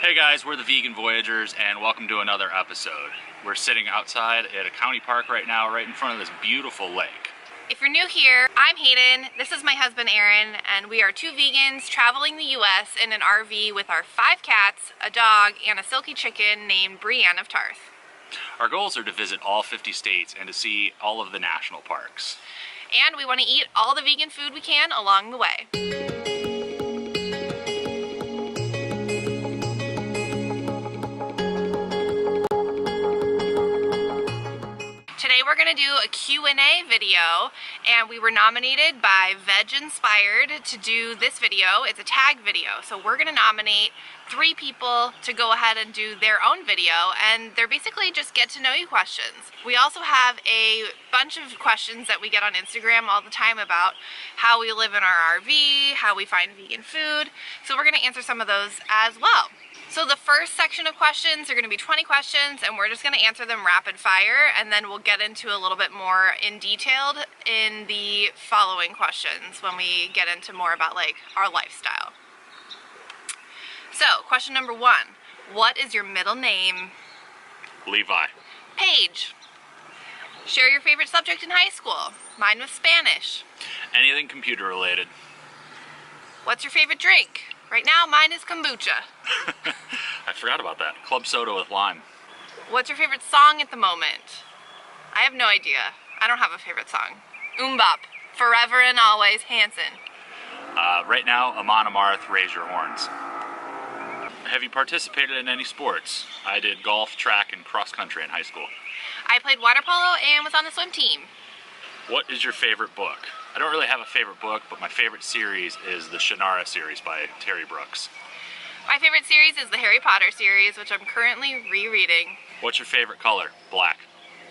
Hey guys, we're the Vegan Voyagers and welcome to another episode. We're sitting outside at a county park right now, right in front of this beautiful lake. If you're new here, I'm Hayden, this is my husband Aaron, and we are two vegans traveling the US in an RV with our 5 cats, a dog, and a silky chicken named Brienne of Tarth. Our goals are to visit all 50 states and to see all of the national parks. And we want to eat all the vegan food we can along the way. Today we're going to do a Q&A video, and we were nominated by VegInspired to do this video. It's a tag video, so we're going to nominate 3 people to go ahead and do their own video, and they're basically just get to know you questions. We also have a bunch of questions that we get on Instagram all the time about how we live in our RV, how we find vegan food, so we're going to answer some of those as well. So the first section of questions are going to be 20 questions, and we're just going to answer them rapid fire, and then we'll get into a little bit more in detail in the following questions when we get into more about like our lifestyle. So question number 1, what is your middle name? Levi. Paige. Share your favorite subject in high school. Mine was Spanish. Anything computer related. What's your favorite drink? Right now, mine is kombucha. I forgot about that. Club soda with lime. What's your favorite song at the moment? I have no idea. I don't have a favorite song. Bop. Forever and Always, Hanson. Right now, Amon Amarth, Raise Your Horns. Have you participated in any sports? I did golf, track, and cross country in high school. I played water polo and was on the swim team. What is your favorite book? I don't really have a favorite book, but my favorite series is the Shannara series by Terry Brooks. My favorite series is the Harry Potter series, which I'm currently rereading. What's your favorite color? Black.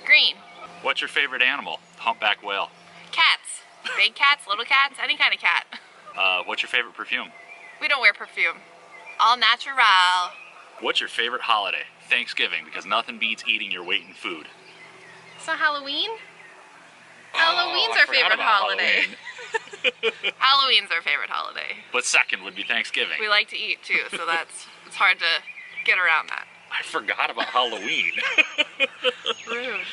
Green. What's your favorite animal? Humpback whale. Cats. Big cats, little cats, any kind of cat. What's your favorite perfume? We don't wear perfume. All natural. What's your favorite holiday? Thanksgiving, because nothing beats eating your weight in food. It's not Halloween? Halloween's our favorite holiday. Halloween's our favorite holiday. But second would be Thanksgiving. We like to eat too, so it's hard to get around that. I forgot about Halloween. Rude.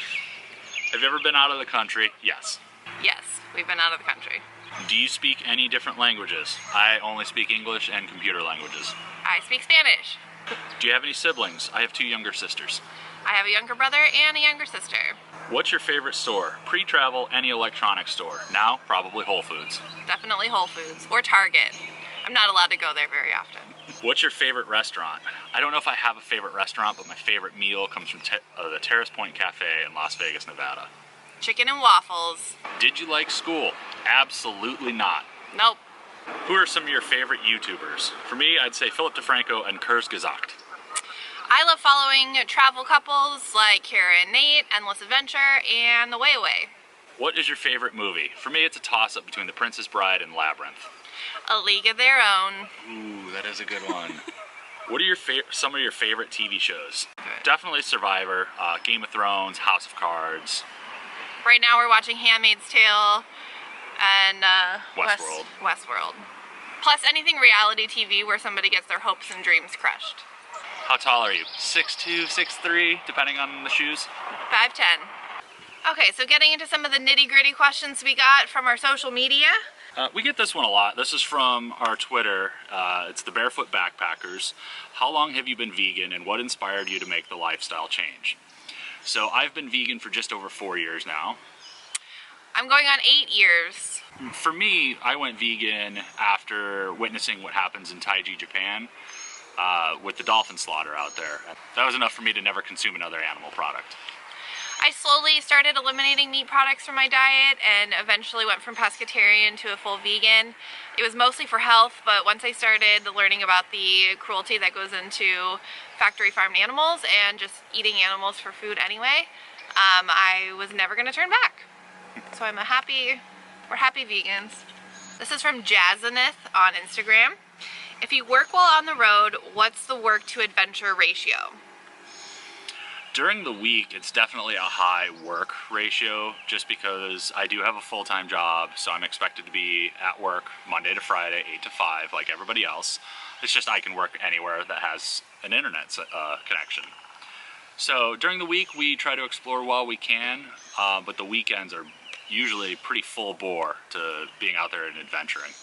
Have you ever been out of the country? Yes. Yes, we've been out of the country. Do you speak any different languages? I only speak English and computer languages. I speak Spanish. Do you have any siblings? I have 2 younger sisters. I have a younger brother and a younger sister. What's your favorite store? Pre-travel, any electronics store. Now, probably Whole Foods. Definitely Whole Foods or Target. I'm not allowed to go there very often. What's your favorite restaurant? I don't know if I have a favorite restaurant, but my favorite meal comes from the Terrace Point Cafe in Las Vegas, Nevada. Chicken and waffles. Did you like school? Absolutely not. Nope. Who are some of your favorite YouTubers? For me, I'd say Philip DeFranco and Kurzgesagt. I love following travel couples like Kara and Nate, Endless Adventure, and The Way Away. What is your favorite movie? For me, it's a toss-up between The Princess Bride and Labyrinth. A League of Their Own. Ooh, that is a good one. What are some of your favorite TV shows? Good. Definitely Survivor, Game of Thrones, House of Cards. Right now we're watching Handmaid's Tale and Westworld. Westworld. Plus anything reality TV where somebody gets their hopes and dreams crushed. How tall are you? 6'2", 6'3", depending on the shoes? 5'10". Okay, so getting into some of the nitty-gritty questions we got from our social media. We get this one a lot. This is from our Twitter. It's the Barefoot Backpackers. How long have you been vegan and what inspired you to make the lifestyle change? So I've been vegan for just over 4 years now. I'm going on 8 years. For me, I went vegan after witnessing what happens in Taiji, Japan. With the dolphin slaughter out there. That was enough for me to never consume another animal product. I slowly started eliminating meat products from my diet and eventually went from pescatarian to a full vegan. It was mostly for health, but once I started learning about the cruelty that goes into factory farmed animals and just eating animals for food anyway, I was never going to turn back. So we're happy vegans. This is from Jazzaneth on Instagram. If you work while on the road, what's the work to adventure ratio? During the week, it's definitely a high work ratio just because I do have a full-time job, so I'm expected to be at work Monday to Friday, 8 to 5, like everybody else. It's just I can work anywhere that has an internet connection. So during the week, we try to explore while we can, but the weekends are usually pretty full bore to being out there and adventuring.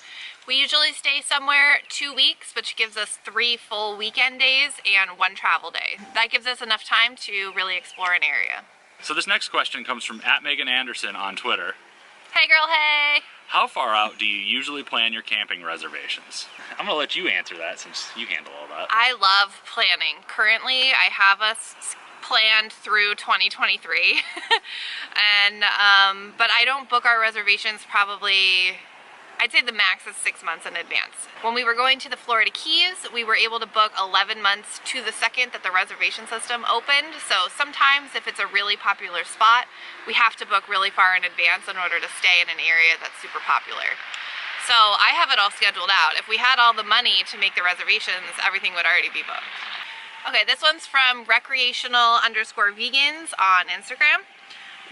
We usually stay somewhere 2 weeks, which gives us 3 full weekend days and 1 travel day. That gives us enough time to really explore an area. So this next question comes from @Megan_Anderson on Twitter. Hey girl, hey! How far out do you usually plan your camping reservations? I'm gonna let you answer that since you handle all that. I love planning. Currently, I have us planned through 2023, but I don't book our reservations probably, I'd say the max is 6 months in advance. When we were going to the Florida Keys, we were able to book 11 months to the second that the reservation system opened. So sometimes if it's a really popular spot, we have to book really far in advance in order to stay in an area that's super popular. So I have it all scheduled out. If we had all the money to make the reservations, everything would already be booked. Okay, this one's from recreational_vegans on Instagram.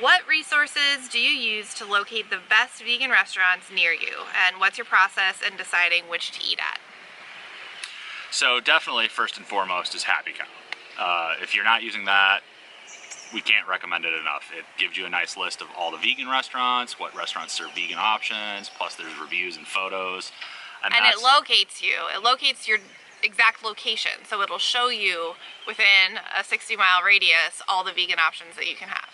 What resources do you use to locate the best vegan restaurants near you? And what's your process in deciding which to eat at? So definitely first and foremost is Happy Cow. If you're not using that, we can't recommend it enough. It gives you a nice list of all the vegan restaurants, what restaurants serve vegan options, plus there's reviews and photos. And it locates you. It locates your exact location. So it'll show you within a 60-mile radius all the vegan options that you can have,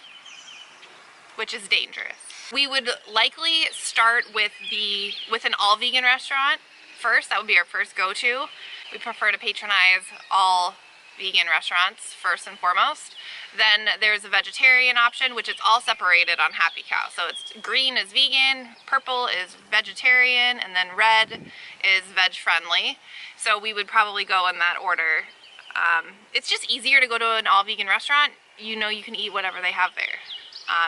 which is dangerous. We would likely start with an all vegan restaurant first. That would be our first go-to. We prefer to patronize all vegan restaurants first and foremost. Then there's a vegetarian option, which is all separated on Happy Cow. So it's green is vegan, purple is vegetarian, and then red is veg friendly. So we would probably go in that order. It's just easier to go to an all vegan restaurant. You know you can eat whatever they have there.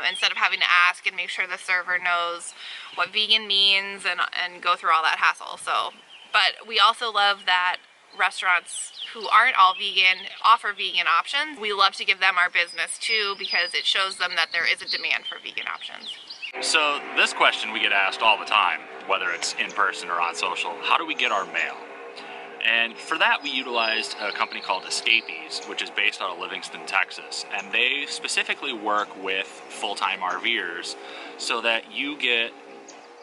Instead of having to ask and make sure the server knows what vegan means and go through all that hassle. So, but we also love that restaurants who aren't all vegan offer vegan options. We love to give them our business too because it shows them that there is a demand for vegan options. So this question we get asked all the time, whether it's in person or on social: how do we get our mail? And for that, we utilized a company called Escapees, which is based out of Livingston, Texas. And they specifically work with full-time RVers so that you get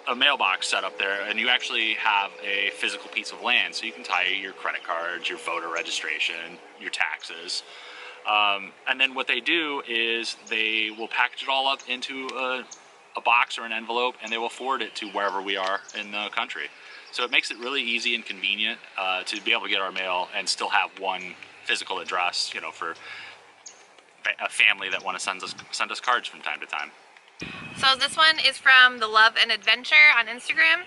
a mailbox set up there and you actually have a physical piece of land. So you can tie your credit cards, your voter registration, your taxes. And then what they do is they will package it all up into a box or an envelope, and they will forward it to wherever we are in the country. So it makes it really easy and convenient to be able to get our mail and still have one physical address, you know, for a family that want to send us cards from time to time. So this one is from The Love and Adventure on Instagram.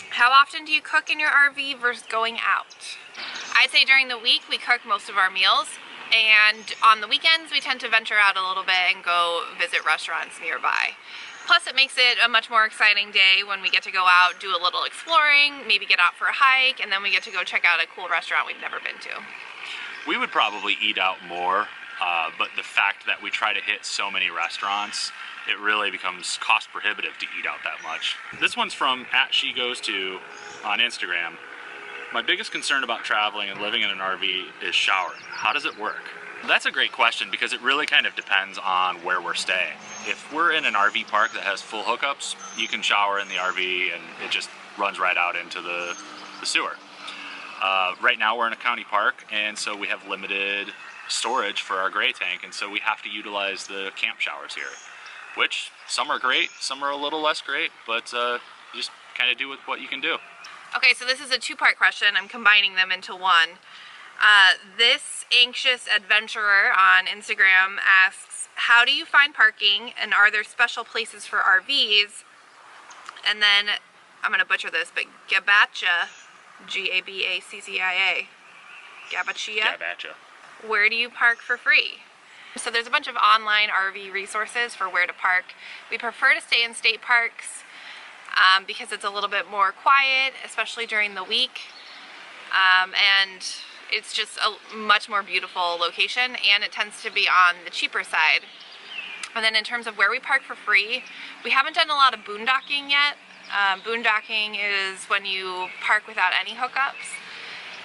How often do you cook in your RV versus going out? I'd say during the week we cook most of our meals, and on the weekends we tend to venture out a little bit and go visit restaurants nearby. Plus it makes it a much more exciting day when we get to go out, do a little exploring, maybe get out for a hike, and then we get to go check out a cool restaurant we've never been to. We would probably eat out more, but the fact that we try to hit so many restaurants, it really becomes cost prohibitive to eat out that much. This one's from @SheGoesTo on Instagram. My biggest concern about traveling and living in an RV is showering. How does it work? That's a great question because it really kind of depends on where we're staying. If we're in an RV park that has full hookups, you can shower in the RV and it just runs right out into the sewer. Right now we're in a county park, and so we have limited storage for our gray tank, and so we have to utilize the camp showers here, which some are great, some are a little less great, but you just kind of do with what you can do. Okay, so this is a two-part question. I'm combining them into one. This anxious adventurer on Instagram asks, how do you find parking, and are there special places for RVs? And then, I'm going to butcher this, but Gabacha, G-A-B-A-C-C-I-A, Gabacha, where do you park for free? So there's a bunch of online RV resources for where to park. We prefer to stay in state parks because it's a little bit more quiet, especially during the week. And It's just a much more beautiful location, and it tends to be on the cheaper side. And then in terms of where we park for free, we haven't done a lot of boondocking yet. Boondocking is when you park without any hookups,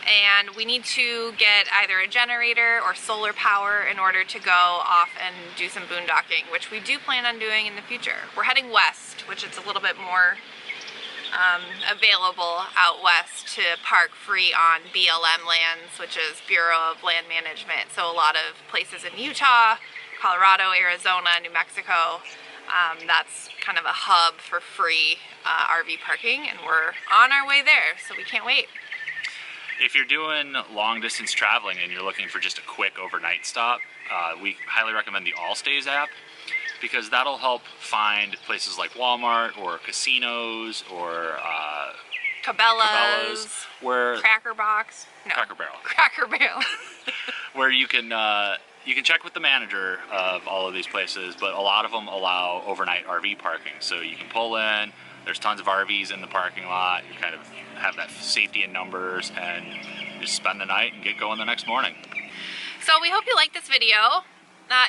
and we need to get either a generator or solar power in order to go off and do some boondocking, which we do plan on doing in the future. We're heading west, which is a little bit more available out west to park free on BLM lands, which is Bureau of Land Management. So a lot of places in Utah, Colorado, Arizona, New Mexico, that's kind of a hub for free RV parking, and we're on our way there, so we can't wait. If you're doing long distance traveling and you're looking for just a quick overnight stop, we highly recommend the All Stays app, because that'll help find places like Walmart or casinos or Cabela's, where Cracker Box, no, Cracker Barrel, Cracker Barrel, where you can check with the manager of all of these places, but a lot of them allow overnight RV parking. So you can pull in, there's tons of RVs in the parking lot, you kind of have that safety in numbers, and just spend the night and get going the next morning. So we hope you like this video.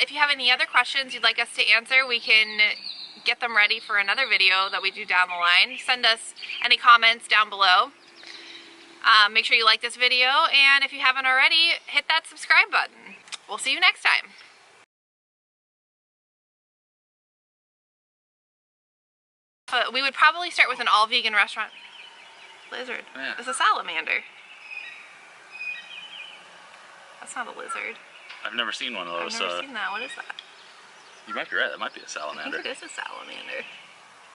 If you have any other questions you'd like us to answer, we can get them ready for another video that we do down the line. Send us any comments down below. Make sure you like this video, and if you haven't already, hit that subscribe button. We'll see you next time. We would probably start with an all-vegan restaurant. Lizard. Yeah. It's a salamander. That's not a lizard. I've never seen one of those. I've never seen that. What is that? You might be right, that might be a I salamander. think it is a salamander.